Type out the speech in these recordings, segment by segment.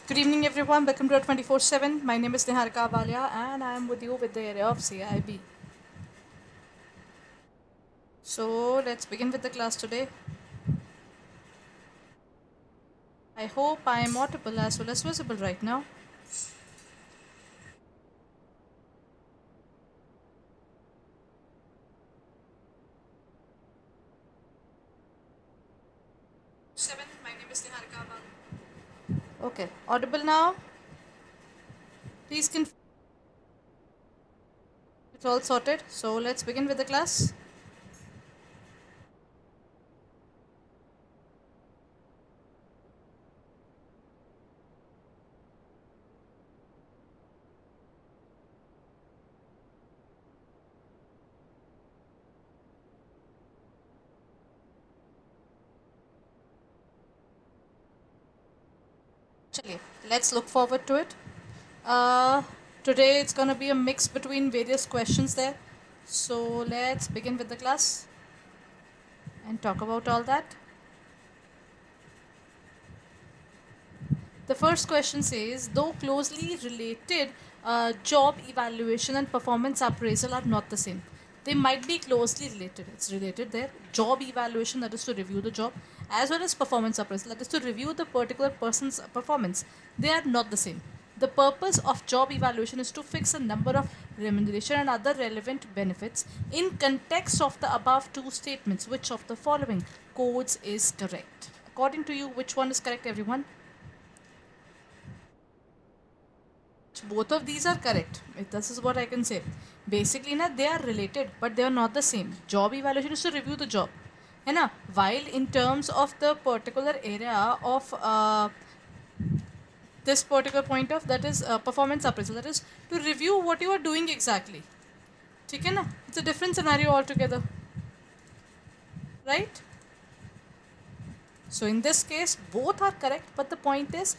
Good evening, everyone. Welcome to our 24/7. My name is Niharika Valia, and I am with you with the area of CAIB. So, let's begin with the class today. I hope I am audible as well as visible right now. My name is Niharika Valia. Okay, audible now. Please confirm it's all sorted. So, let's begin with the class. Chaliye, let's look forward to it. Uh, Today it's gonna be a mix between various questions there. So, let's begin with the class and talk about all that. The first question says, though closely related, job evaluation and performance appraisal are not the same. They might be closely related. It's related there. Job evaluation, that is to review the job, as well as performance appraisal, that is to review the particular person's performance. They are not the same. The purpose of job evaluation is to fix a number of remuneration and other relevant benefits in context of the above two statements. Which of the following codes is correct? According to you, which one is correct, everyone? Both of these are correct. This is what I can say. Basically na, they are related, but they are not the same. Job evaluation is to review the job, है ना? While in terms of the particular area of this particular point of, that is performance appraisal, that is to review what you are doing exactly. ठीक है ना? It's a different scenario altogether, right? So in this case, both are correct, but the point is,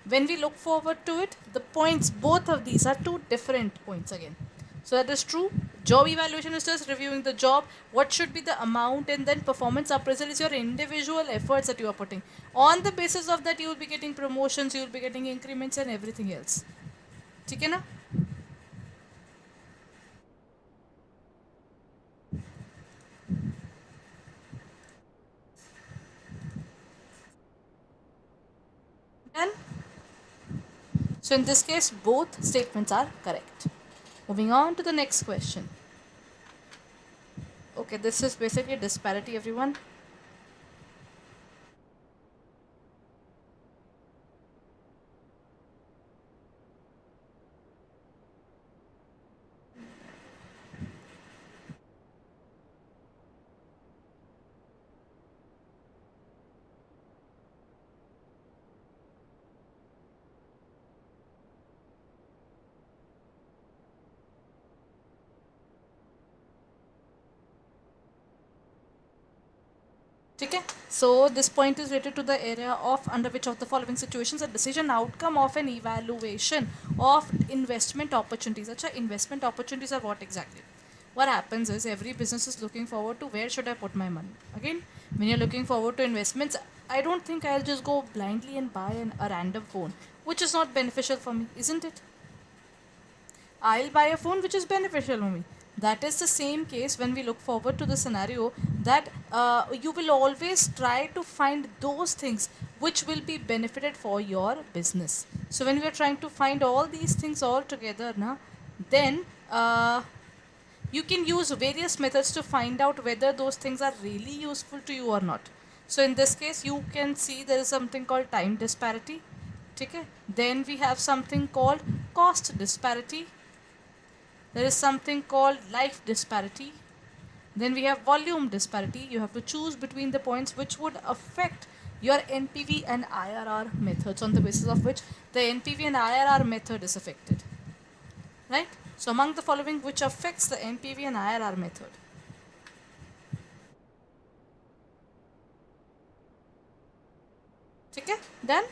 when we look forward to it, the points, both of these are two different points again. So that is true. Job evaluation is just reviewing the job, what should be the amount, and then performance appraisal is your individual efforts that you are putting. On the basis of that, you will be getting promotions, you will be getting increments and everything else. ठीक है ना? Done? So in this case, both statements are correct. Moving on to the next question. Okay, this is basically disparity, everyone. Okay, so this point is related to the area of under which of the following situations a decision outcome of an evaluation of investment opportunities. Acha, investment opportunities are what exactly? What happens is every business is looking forward to where should I put my money. Again, when you're looking forward to investments, I don't think I'll just go blindly and buy a random phone, which is not beneficial for me, isn't it? I'll buy a phone which is beneficial for me. That is the same case when we look forward to the scenario that you will always try to find those things which will be benefited for your business. So when we are trying to find all these things all together, then you can use various methods to find out whether those things are really useful to you or not. So in this case, you can see there is something called time disparity. Okay? Then we have something called cost disparity. There is something called life disparity. Then we have volume disparity. You have to choose between the points which would affect your NPV and IRR methods, on the basis of which the NPV and IRR method is affected. Right? So among the following, which affects the NPV and IRR method? Okay? Done?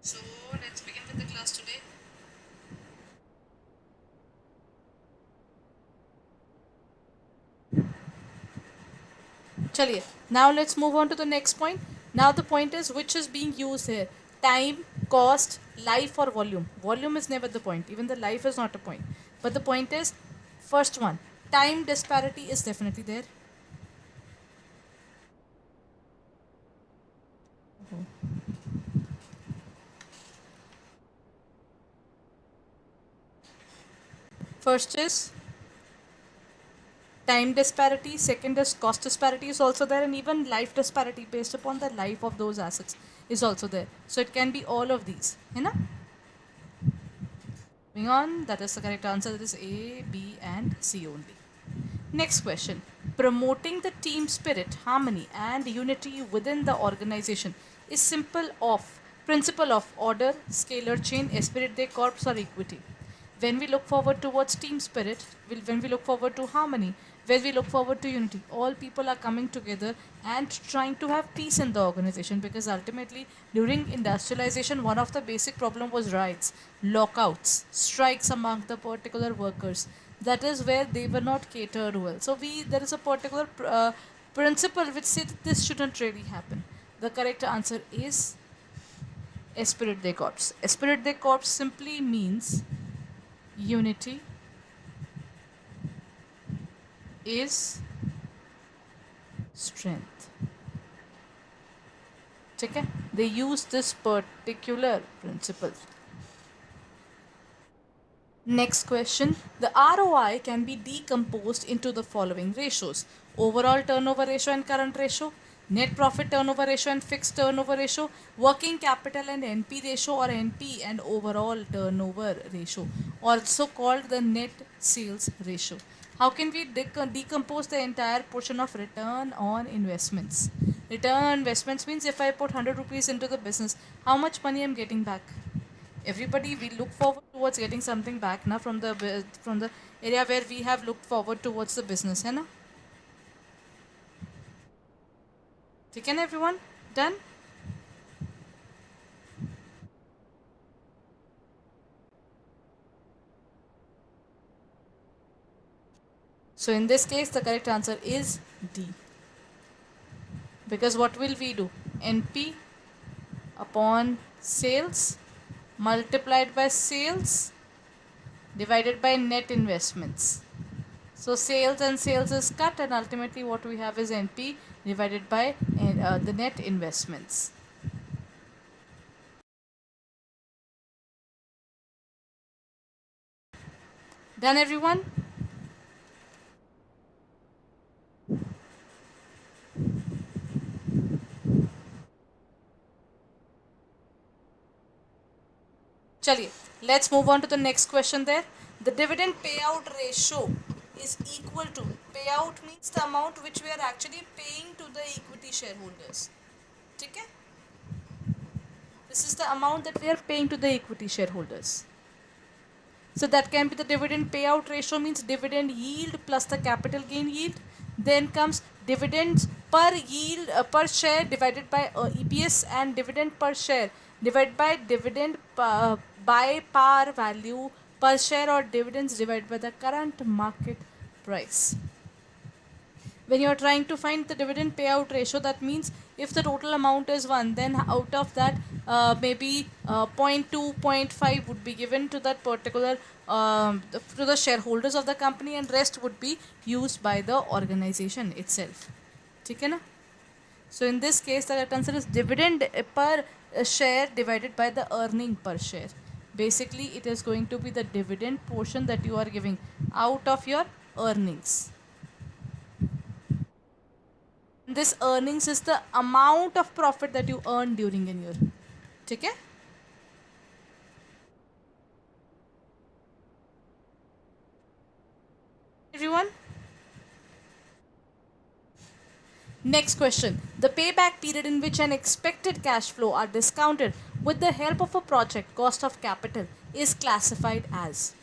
So let's begin with the class today. Chaliye. Now let's move on to the next point. Now the point is which is being used here. Time, cost, life or volume. Volume is never the point. Even the life is not a point. But the point is, first one, time disparity is definitely there. First is time disparity, second is cost disparity is also there, and even life disparity based upon the life of those assets is also there. So it can be all of these. You know? Moving on, that is the correct answer. That is A, B, and C only. Next question. Promoting the team spirit, harmony, and unity within the organization is simple of principle of order, scalar chain, esprit de corps, or equity. When we look forward towards team spirit, when we look forward to harmony, when we look forward to unity, all people are coming together and trying to have peace in the organization, because ultimately during industrialization one of the basic problem was riots, lockouts, strikes among the particular workers. That is where they were not catered well. So we there is a particular principle which says that this shouldn't really happen. The correct answer is esprit de corps. Esprit de corps simply means unity is strength. Okay? They use this particular principle. Next question. The ROI can be decomposed into the following ratios: overall turnover ratio and current ratio, net profit turnover ratio and fixed turnover ratio, working capital and NP ratio, or NP and overall turnover ratio, also called the net sales ratio. How can we decompose the entire portion of return on investments? Return on investments means if I put 100 rupees into the business, how much money I'm getting back? Everybody, we look forward towards getting something back now from the area where we have looked forward towards the business, है ना? ठीक है ना everyone? Done? So in this case the correct answer is D, because what will we do? NP upon sales multiplied by sales divided by net investments. So sales and sales is cut, and ultimately what we have is NP divided by the net investments. Done everyone? Chaliye, let's move on to the next question there. The dividend payout ratio is equal to, payout means the amount which we are actually paying to the equity shareholders. Okay? This is the amount that we are paying to the equity shareholders. So that can be the dividend payout ratio, means dividend yield plus the capital gain yield. Then comes dividends per yield per share divided by EPS, and dividend per share divided by dividend by par value per share, or dividends divided by the current market price. When you are trying to find the dividend payout ratio, that means if the total amount is 1, then out of that maybe 0.2, 0.5 would be given to that particular to the shareholders of the company, and rest would be used by the organization itself. ठीक है ना? So in this case the right answer is dividend per share divided by the earning per share. Basically it is going to be the dividend portion that you are giving out of your earnings. This earnings is the amount of profit that you earn during a year. ठीक है? Everyone? Next question. The payback period in which an expected cash flow are discounted with the help of a project cost of capital is classified as.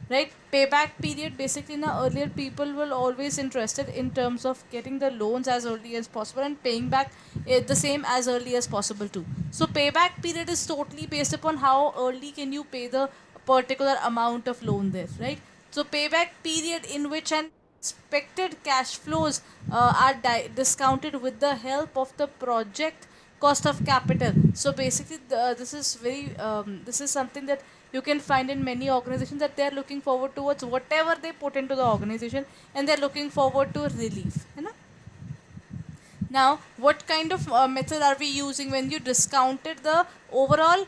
Right? Payback period, basically now earlier people were always interested in terms of getting the loans as early as possible and paying back the same as early as possible too. So payback period is totally based upon how early can you pay the particular amount of loan there, right? So payback period in which an expected cash flows are discounted with the help of the project cost of capital. So basically this is very this is something that you can find in many organizations, that they are looking forward towards whatever they put into the organization, and they're looking forward to relief, you know. Now, what kind of method are we using when you discounted the overall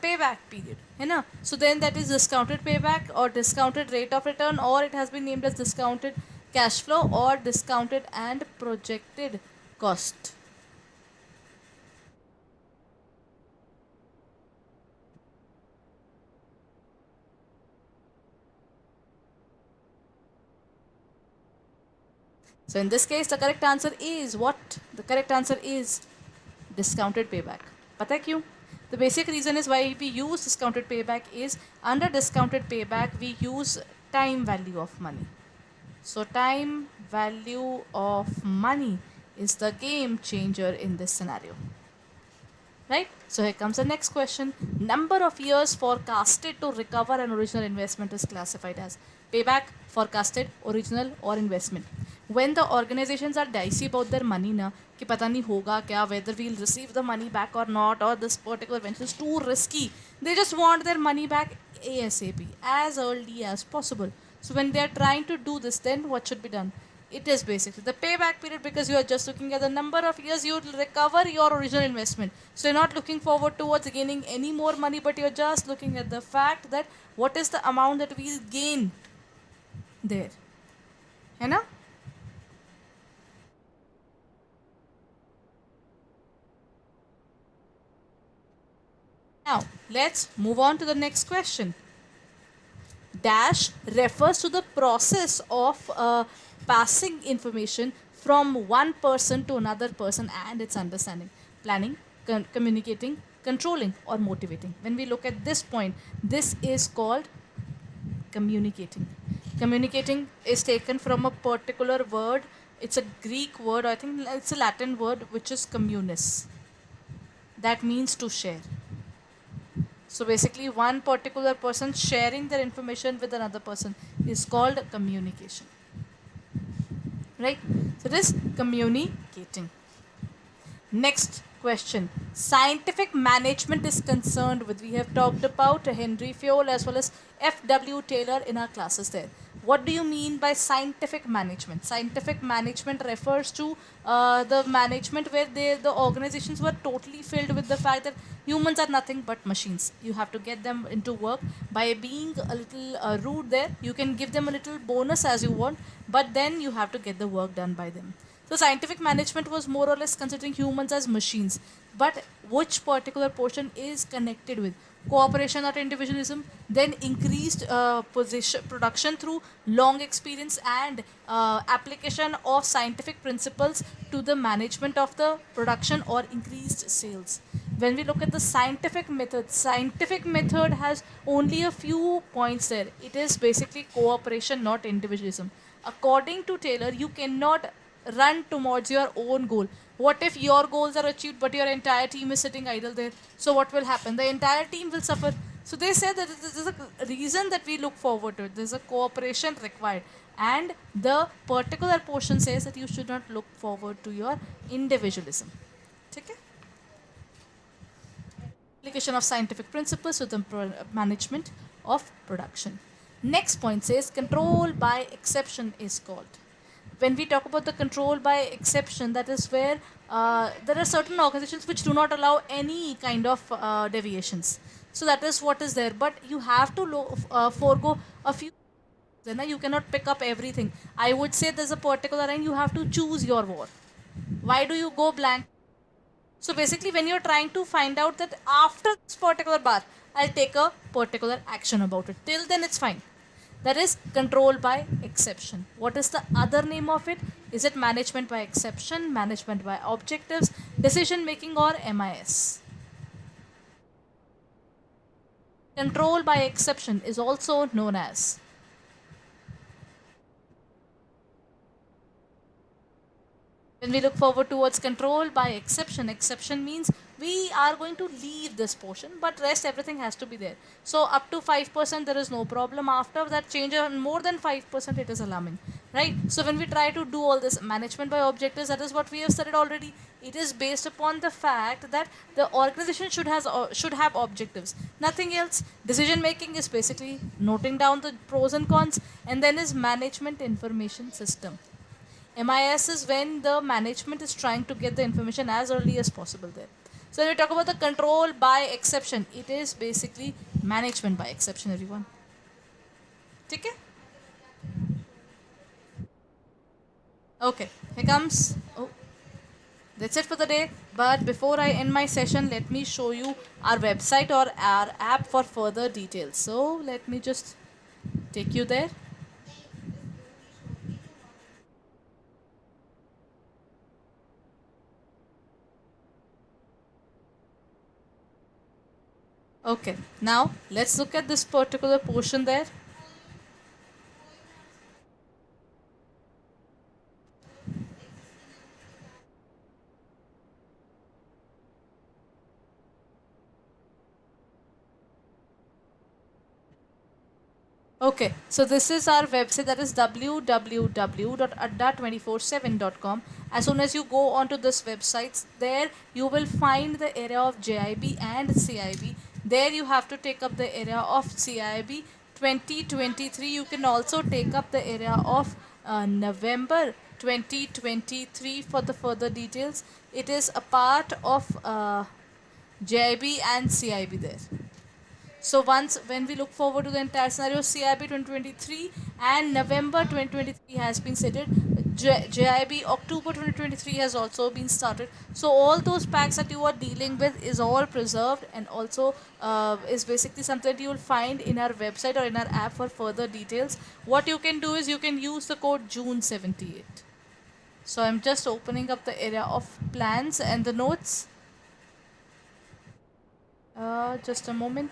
payback period? You know? So then that is discounted payback or discounted rate of return, or it has been named as discounted cash flow or discounted and projected cost. So in this case, the correct answer is what? The correct answer is discounted payback. पता है क्यों? The basic reason is why we use discounted payback is under discounted payback we use time value of money. So time value of money is the game changer in this scenario. Right? So here comes the next question. Number of years forecasted to recover an original investment is classified as payback, forecasted, original or investment. When the organizations are dicey about their money na, कि पता नहीं होगा क्या, whether we'll receive the money back or not, or this particular venture is too risky, they just want their money back ASAP, as early as possible. So when they are trying to do this, then what should be done? It is basically the payback period, because you are just looking at the number of years you will recover your original investment. So you're not looking forward towards gaining any more money, but you're just looking at the fact that what is the amount that we'll gain there. है ना? Now, let's move on to the next question. Dash refers to the process of passing information from one person to another person and its understanding, planning, communicating, controlling, or motivating. When we look at this point, this is called communicating. Communicating is taken from a particular word. It's a Greek word, I think it's a Latin word, which is communis. That means to share. So basically, one particular person sharing their information with another person is called communication. Right? So this communicating. Next question. Scientific management is concerned with. We have talked about Henry Fayol as well as F.W. Taylor in our classes there. What do you mean by scientific management? Scientific management refers to the management where the organizations were totally filled with the fact that humans are nothing but machines. You have to get them into work by being a little rude there. You can give them a little bonus as you want, but then you have to get the work done by them. So scientific management was more or less considering humans as machines. But which particular portion is connected with cooperation, not individualism, then increased production through long experience and application of scientific principles to the management of the production or increased sales. When we look at the scientific method has only a few points there. It is basically cooperation, not individualism. According to Taylor, you cannot run towards your own goal. What if your goals are achieved but your entire team is sitting idle there? So what will happen? The entire team will suffer. So they say that this is a reason that we look forward to it. There's a cooperation required. And the particular portion says that you should not look forward to your individualism. Okay? Application of scientific principles to the management of production. Next point says control by exception is called. When we talk about the control by exception, that is where there are certain organizations which do not allow any kind of deviations. So that is what is there. But you have to forego a few. Then you cannot pick up everything. I would say there's a particular line you have to choose your war. Why do you go blank? So basically, when you're trying to find out that after this particular bar, I'll take a particular action about it. Till then, it's fine. That is control by exception. What is the other name of it? Is it management by exception, management by objectives, decision making, or MIS? Control by exception is also known as. When we look forward towards control by exception, exception means we are going to leave this portion, but rest everything has to be there. So up to 5% there is no problem. After that change on more than 5% it is alarming. right? So when we try to do all this management by objectives, that is what we have studied already. It is based upon the fact that the organization should have objectives, nothing else. Decision making is basically noting down the pros and cons, and then is management information system. MIS is when the management is trying to get the information as early as possible there. So when we talk about the control by exception, it is basically management by exception, everyone. Okay? Okay, here comes. Oh, that's it for the day. But before I end my session, let me show you our website or our app for further details. So let me just take you there. Okay, now let's look at this particular portion there. Okay, so this is our website, that is www.adda247.com. As soon as you go onto this website, there you will find the area of JIB and CIB. There you have to take up the area of CIB 2023. You can also take up the area of November 2023 for the further details. It is a part of JIB and CIB there. So once when we look forward to the entire scenario, CIB 2023 and November 2023 has been stated. JIB October 2023 has also been started. So all those packs that you are dealing with is all preserved, and also is basically something that you will find in our website or in our app for further details. What you can do is you can use the code June78. So I'm just opening up the area of plans and the notes. Just a moment.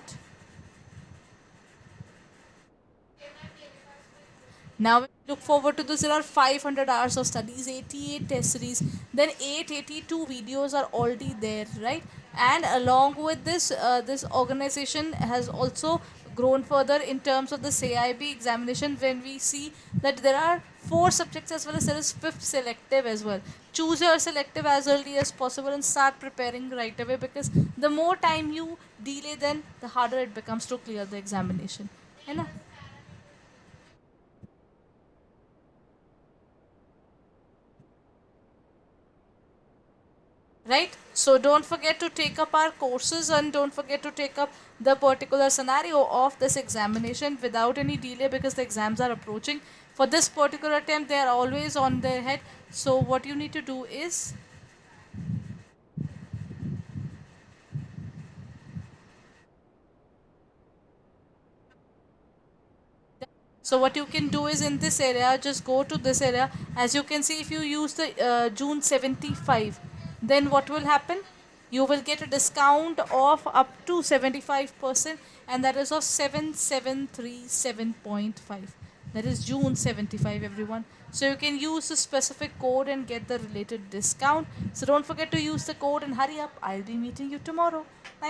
Now when we look forward to this, there are 500 hours of studies, 88 test series, then 882 videos are already there, right? And along with this, this organization has also grown further in terms of the CIB examination, when we see that there are 4 subjects as well as there is 5th selective as well. Choose your selective as early as possible and start preparing right away, because the more time you delay, then the harder it becomes to clear the examination. You know? Right, so don't forget to take up our courses, and don't forget to take up the particular scenario of this examination without any delay, because the exams are approaching. For this particular attempt, they are always on their head. So what you need to do is, so what you can do is, in this area, just go to this area. As you can see, if you use the June 75, then what will happen? You will get a discount of up to 75%, and that is of 7737.5. That is June 75, everyone. So you can use the specific code and get the related discount. So don't forget to use the code and hurry up. I'll be meeting you tomorrow. Thank